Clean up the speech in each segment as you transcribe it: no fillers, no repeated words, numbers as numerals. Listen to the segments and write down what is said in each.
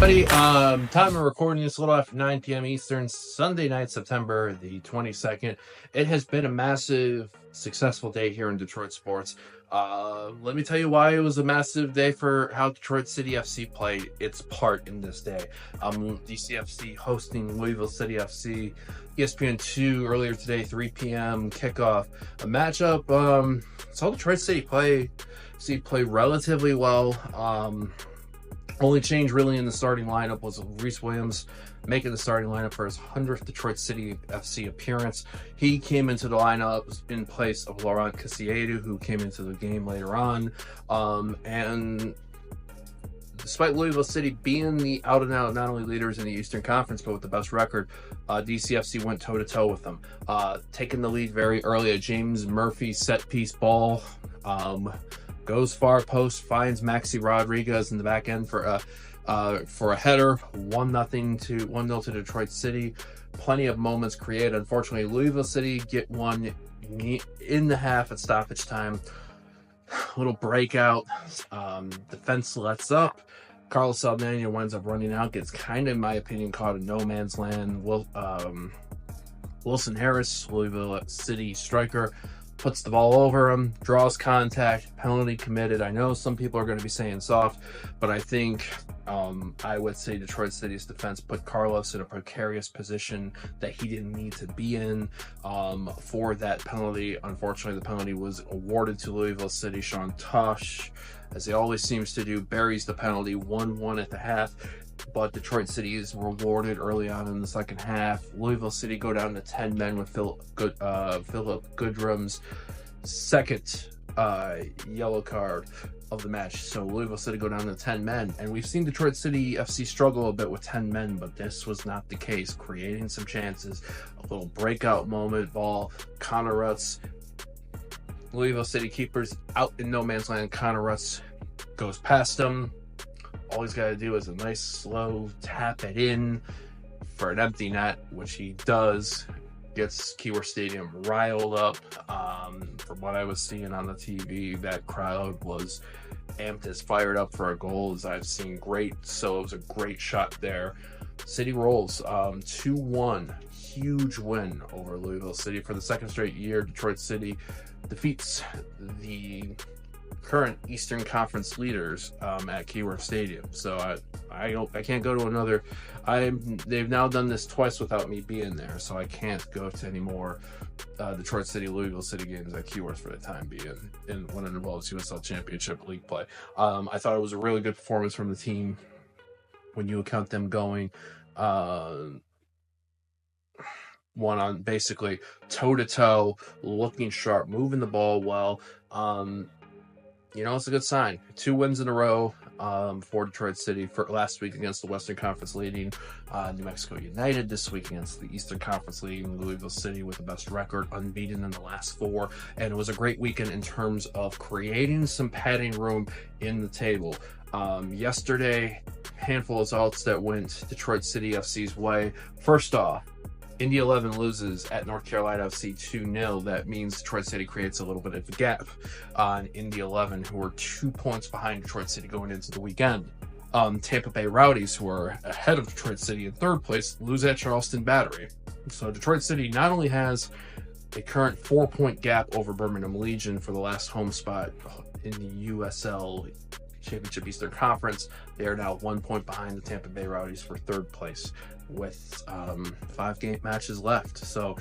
Buddy, time of recording this a little after 9 p.m. Eastern, Sunday night, September the 22nd. It has been a massive, successful day here in Detroit sports. Let me tell you why it was a massive day for how Detroit City FC played its part in this day. DCFC hosting Louisville City FC, ESPN2 earlier today, 3 p.m. kickoff. A matchup, saw Detroit City play relatively well. Only change really in the starting lineup was Reese Williams making the starting lineup for his 100th Detroit City FC appearance. He came into the lineup in place of Laurent Cassiedu, who came into the game later on. And despite Louisville City being the out-and-out not only leaders in the Eastern Conference, but with the best record, DCFC went toe-to-toe with them, taking the lead very early. A James Murphy set-piece ball. Goes far post, finds Maxi Rodriguez in the back end for a header. 1-0 to Detroit City. Plenty of moments created. Unfortunately, Louisville City get one in the half at stoppage time. Little breakout. Defense lets up. Carlos Saldana winds up running out. Gets kind of, in my opinion, caught in no man's land. Wilson Harris, Louisville City striker, puts the ball over him, draws contact, penalty committed. I know some people are going to be saying soft, but I think I would say Detroit City's defense put Carlos in a precarious position that he didn't need to be in for that penalty. Unfortunately, the penalty was awarded to Louisville City. Sean Tosh, as he always seems to do, buries the penalty. 1-1 at the half. But Detroit City is rewarded early on in the second half. Louisville City go down to 10 men with Philip Goodrum's second yellow card of the match. So Louisville City go down to 10 men. And we've seen Detroit City FC struggle a bit with 10 men, but this was not the case. Creating some chances, a little breakout moment, ball, Connor Rutz. Louisville City keepers out in no man's land. Connor Rutz goes past them. All he's got to do is a nice slow tap it in for an empty net, which he does. Gets Keyworth Stadium riled up. From what I was seeing on the TV, that crowd was amped as fired up for a goal as I've seen. Great. So it was a great shot there. City rolls 2-1. Huge win over Louisville City for the second straight year. Detroit City defeats the current Eastern Conference leaders at Keyworth Stadium. So I can't go to another. They've now done this twice without me being there, so I can't go to any more Detroit City, Louisville City games at Keyworth for the time being, and when it involves USL Championship League play. I thought it was a really good performance from the team when you account them going one on basically toe-to-toe, looking sharp, moving the ball well. It's a good sign. 2 wins in a row for Detroit City. For last week against the Western Conference leading New Mexico United. This week against the Eastern Conference leading Louisville City with the best record, unbeaten in the last 4. And it was a great weekend in terms of creating some padding room in the table. Yesterday, handful of results that went Detroit City FC's way. First off, Indy 11 loses at North Carolina FC 2-0. That means Detroit City creates a little bit of a gap on Indy 11, who are 2 points behind Detroit City going into the weekend. Tampa Bay Rowdies, who are ahead of Detroit City in third place, lose at Charleston Battery. So Detroit City not only has a current 4-point gap over Birmingham Legion for the last home spot in the USL Championship Eastern Conference, they are now 1 point behind the Tampa Bay Rowdies for third place with 5 game matches left. So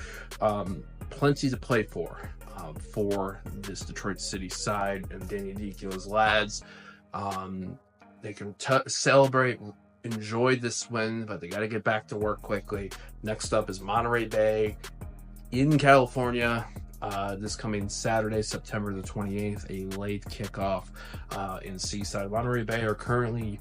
plenty to play for this Detroit City side and Danny Dichio's lads. They can celebrate, enjoy this win, but they got to get back to work quickly. Next up is Monterey Bay in California. This coming Saturday, September the 28th, a late kickoff in Seaside. Monterey Bay are currently,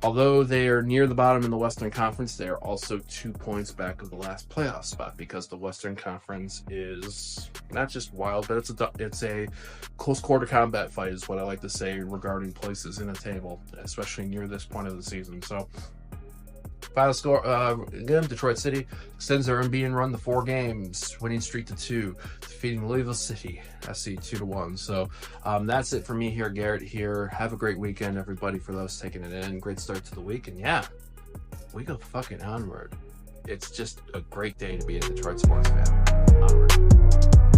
although they are near the bottom in the Western Conference, they are also 2 points back of the last playoff spot, because the Western Conference is not just wild, but it's a close quarter combat fight is what I like to say regarding places in a table, especially near this point of the season. So final score, again, Detroit City extends their unbeaten run to 4 games, winning streak to 2, defeating Louisville City SC 2-1. So that's it for me here, Garrett here. Have a great weekend, everybody, for those taking it in. Great start to the week. And yeah, we go fucking onward. It's just a great day to be a Detroit sports fan. Onward.